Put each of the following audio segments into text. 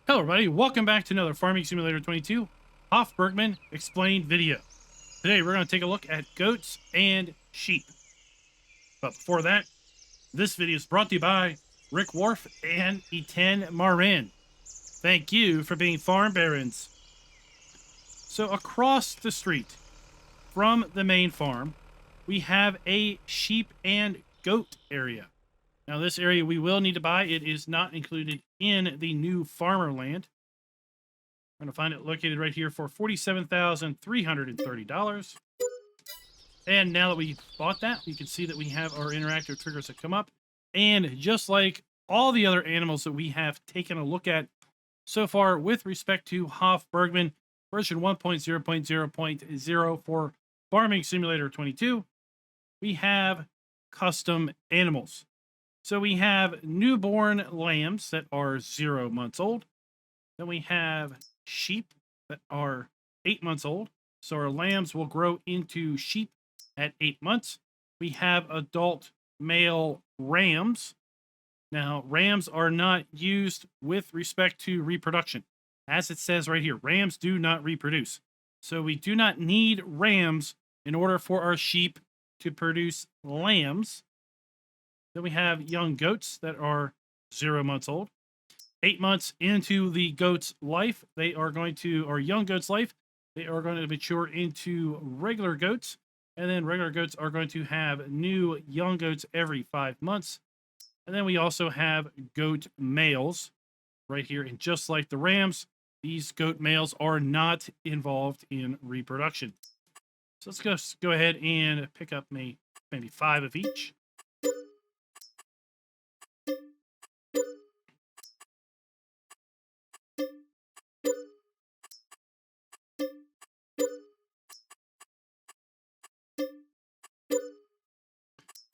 Hello everybody, welcome back to another Farming Simulator 22 Hof Bergmann explained video. Today we're going to take a look at goats and sheep. But before that, this video is brought to you by Rick Wharf and Etienne Marin. Thank you for being farm barons. So across the street from the main farm, we have a sheep and goat area. Now this area we will need to buy. It is not included in the new farmer land. I'm going to find it located right here for $47,330. And now that we bought that, we can see that we have our interactive triggers that come up. And just like all the other animals that we have taken a look at so far with respect to Hof Bergmann version 1.0.0.0 for Farming Simulator 22, we have custom animals. So we have newborn lambs that are 0 months old. Then we have sheep that are 8 months old. So our lambs will grow into sheep at 8 months. We have adult male rams. Now, rams are not used with respect to reproduction. As it says right here, rams do not reproduce. So we do not need rams in order for our sheep to produce lambs. Then we have young goats that are 0 months old. 8 months into the goat's life, they are going to, or young goat's life, they are going to mature into regular goats. And then regular goats are going to have new young goats every 5 months. And then we also have goat males right here. And just like the rams, these goat males are not involved in reproduction. So let's go ahead and pick up maybe 5 of each.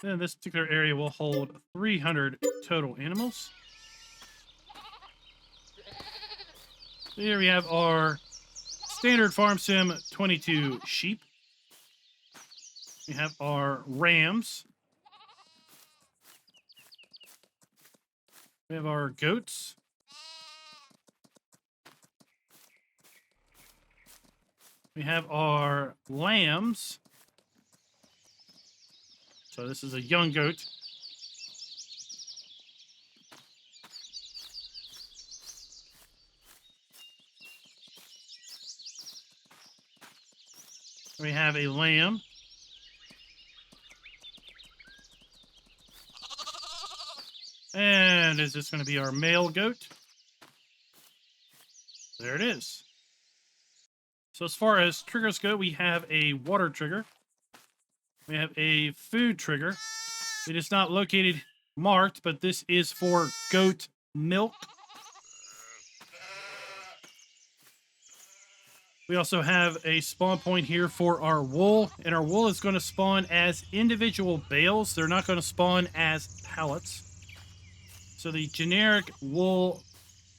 Then this particular area will hold 300 total animals. So here we have our standard Farm Sim 22 sheep. We have our rams. We have our goats. We have our lambs. So this is a young goat. We have a lamb. And is this going to be our male goat? There it is. So as far as triggers go, we have a water trigger. We have a food trigger. It is not located marked, but this is for goat milk. We also have a spawn point here for our wool, and our wool is going to spawn as individual bales. They're not going to spawn as pallets. So the generic wool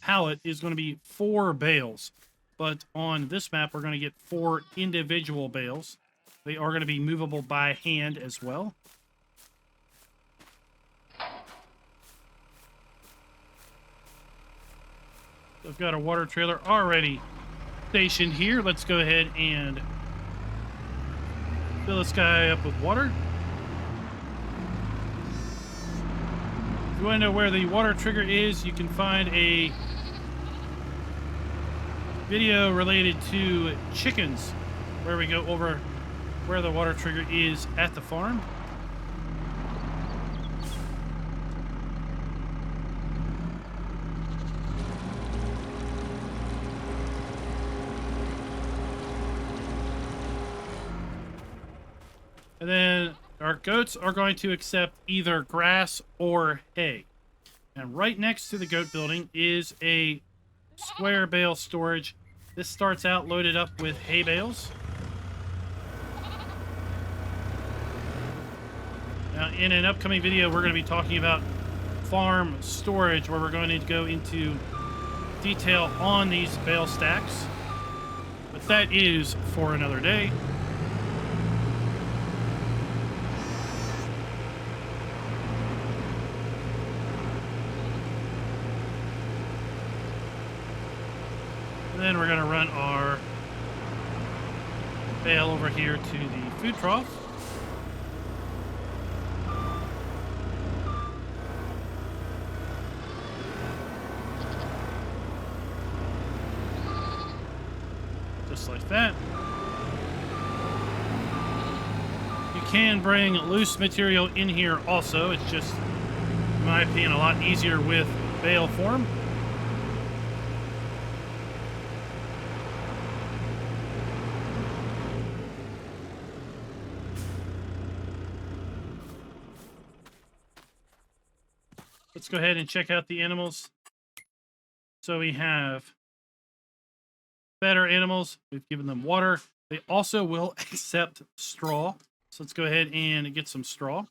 pallet is going to be 4 bales, but on this map, we're going to get 4 individual bales. They are going to be movable by hand as well. I've got a water trailer already stationed here. Let's go ahead and fill this guy up with water. If you want to know where the water trigger is, you can find a video related to chickens where we go over where the water trigger is at the farm. And then our goats are going to accept either grass or hay. And right next to the goat building is a square bale storage. This starts out loaded up with hay bales. Now, in an upcoming video, we're going to be talking about farm storage, where we're going to go into detail on these bale stacks. But that is for another day. Then we're going to run our bale over here to the food trough. Just like that. You can bring loose material in here also. It's just, in my opinion, a lot easier with bale form. Let's go ahead and check out the animals. So we have better animals. We've given them water. They also will accept straw. So let's go ahead and get some straw.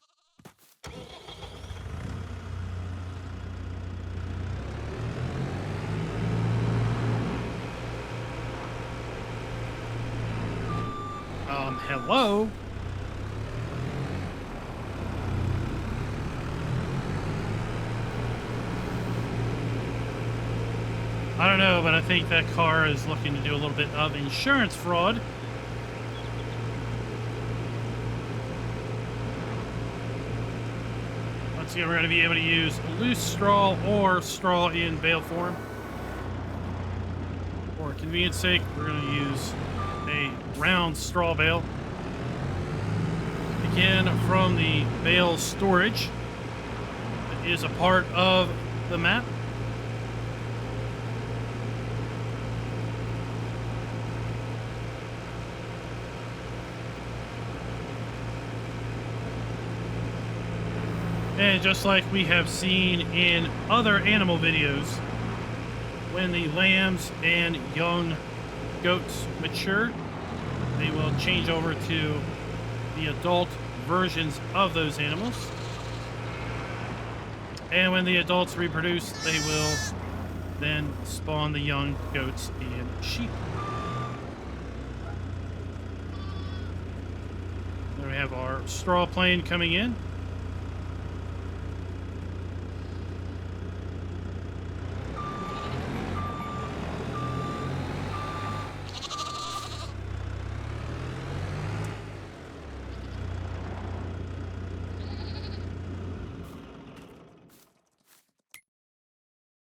Hello? I don't know, but I think that car is looking to do a little bit of insurance fraud. Once again, we're going to be able to use loose straw or straw in bale form. For convenience sake, we're going to use a round straw bale. Again, from the bale storage that is a part of the map. And just like we have seen in other animal videos, when the lambs and young goats mature, they will change over to the adult versions of those animals. And when the adults reproduce, they will then spawn the young goats and sheep. There we have our straw plane coming in.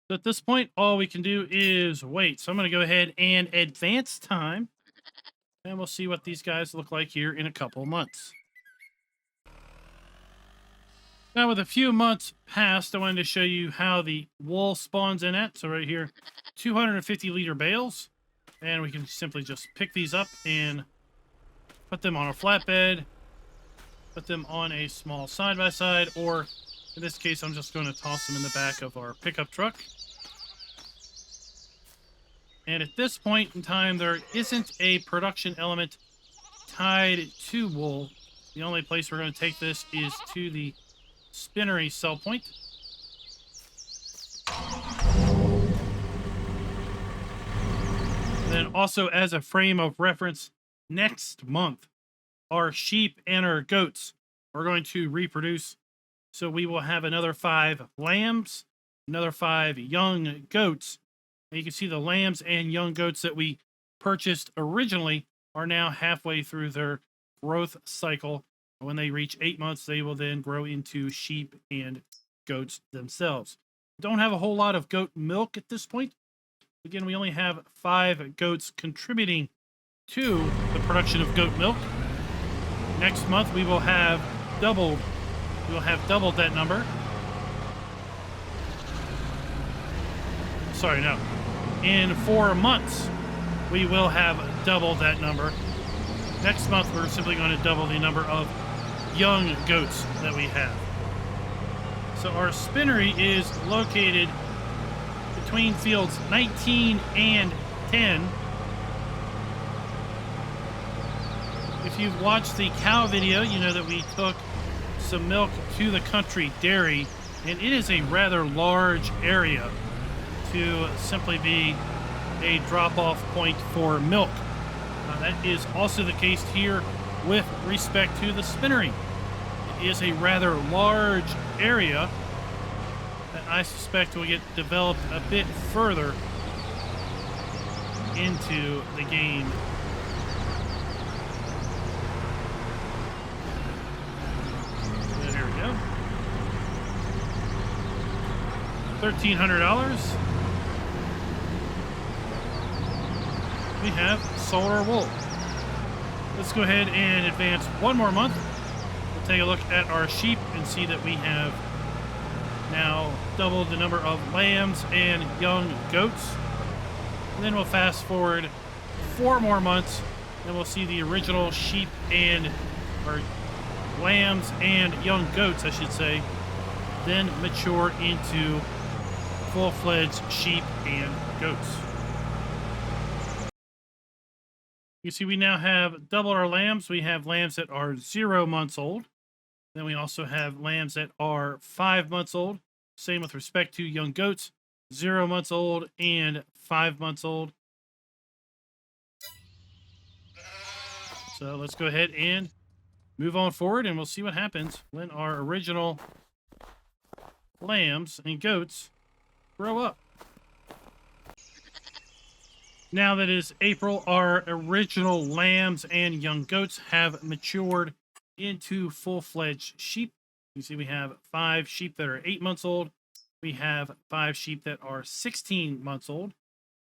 So at this point, all we can do is wait. So I'm going to go ahead and advance time, and we'll see what these guys look like here in a couple of months. Now, with a few months past, I wanted to show you how the wool spawns in at. So right here, 250 liter bales, and we can simply just pick these up and put them on a flatbed, put them on a small side-by-side, or in this case, I'm just going to toss them in the back of our pickup truck. And at this point in time, there isn't a production element tied to wool. The only place we're going to take this is to the spinnery sell point. And then also, as a frame of reference, next month, our sheep and our goats are going to reproduce. So we will have another 5 lambs, another 5 young goats. And you can see the lambs and young goats that we purchased originally are now halfway through their growth cycle. When they reach 8 months, they will then grow into sheep and goats themselves. Don't have a whole lot of goat milk at this point. Again, we only have 5 goats contributing to the production of goat milk. Next month, we will have doubled that number. Sorry, no. In 4 months, we will have doubled that number. Next month, we're simply going to double the number of young goats that we have. So our spinnery is located between fields 19 and 10. If you've watched the cow video, you know that we took some milk to the country dairy, and it is a rather large area to simply be a drop-off point for milk. That is also the case here with respect to the spinnery. It is a rather large area that I suspect will get developed a bit further into the game. And here we go. $1,300. We have solar wool. Let's go ahead and advance one more month. We'll take a look at our sheep and see that we have now doubled the number of lambs and young goats. And then we'll fast forward 4 more months and we'll see the original sheep and or lambs and young goats, I should say, then mature into full-fledged sheep and goats. You see we now have doubled our lambs. We have lambs that are 0 months old. Then we also have lambs that are 5 months old. Same with respect to young goats, 0 months old and 5 months old. So let's go ahead and move on forward and we'll see what happens when our original lambs and goats grow up. Now that it is April, our original lambs and young goats have matured into full-fledged sheep. You see we have 5 sheep that are 8 months old. We have 5 sheep that are 16 months old.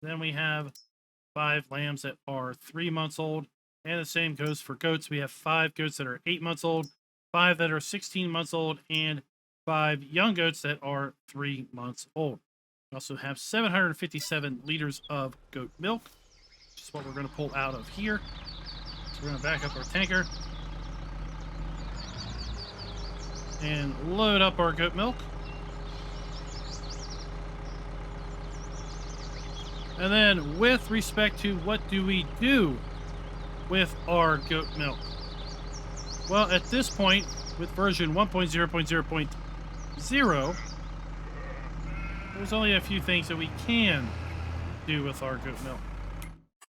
Then we have 5 lambs that are 3 months old. And the same goes for goats. We have 5 goats that are 8 months old, 5 that are 16 months old, and 5 young goats that are 3 months old. We also have 757 liters of goat milk, which is what we're going to pull out of here. So we're going to back up our tanker and load up our goat milk. And then with respect to what do we do with our goat milk? Well, at this point, with version 1.0.0.0, there's only a few things that we can do with our goat milk.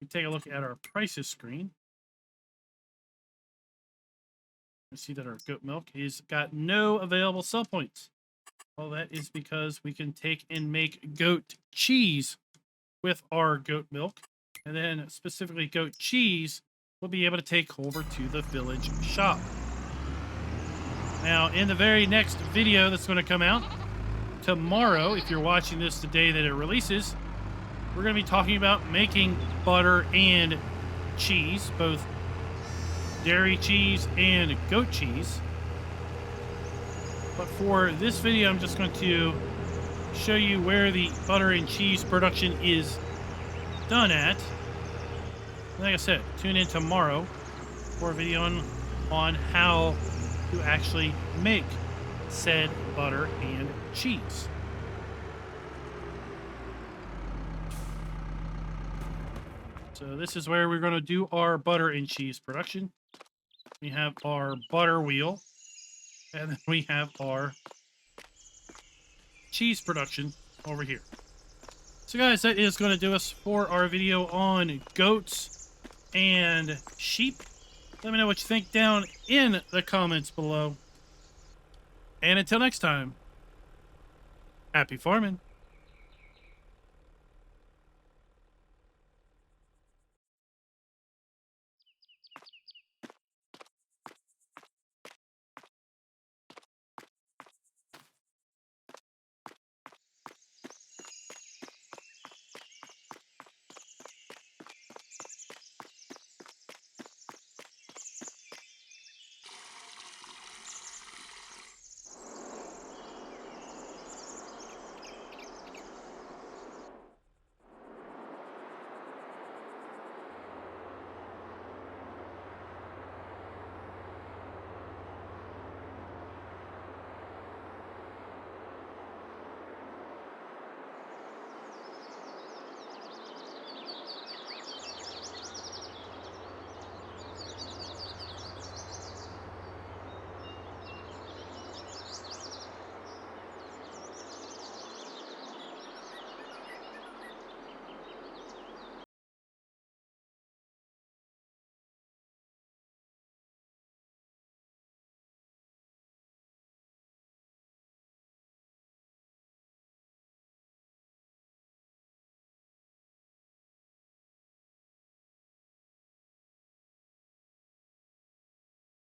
We take a look at our prices screen. We see that our goat milk has got no available sell points. Well, that is because we can take and make goat cheese with our goat milk. And then specifically goat cheese we'll be able to take over to the village shop. Now, in the very next video that's going to come out tomorrow, if you're watching this the day that it releases, we're going to be talking about making butter and cheese, both dairy cheese and goat cheese. But for this video, I'm just going to show you where the butter and cheese production is done at. Like I said, tune in tomorrow for a video on how to actually make said butter and cheese. So this is where we're going to do our butter and cheese production. We have our butter wheel, and then we have our cheese production over here. So guys, that is going to do us for our video on goats and sheep. Let me know what you think down in the comments below. And until next time, happy farming.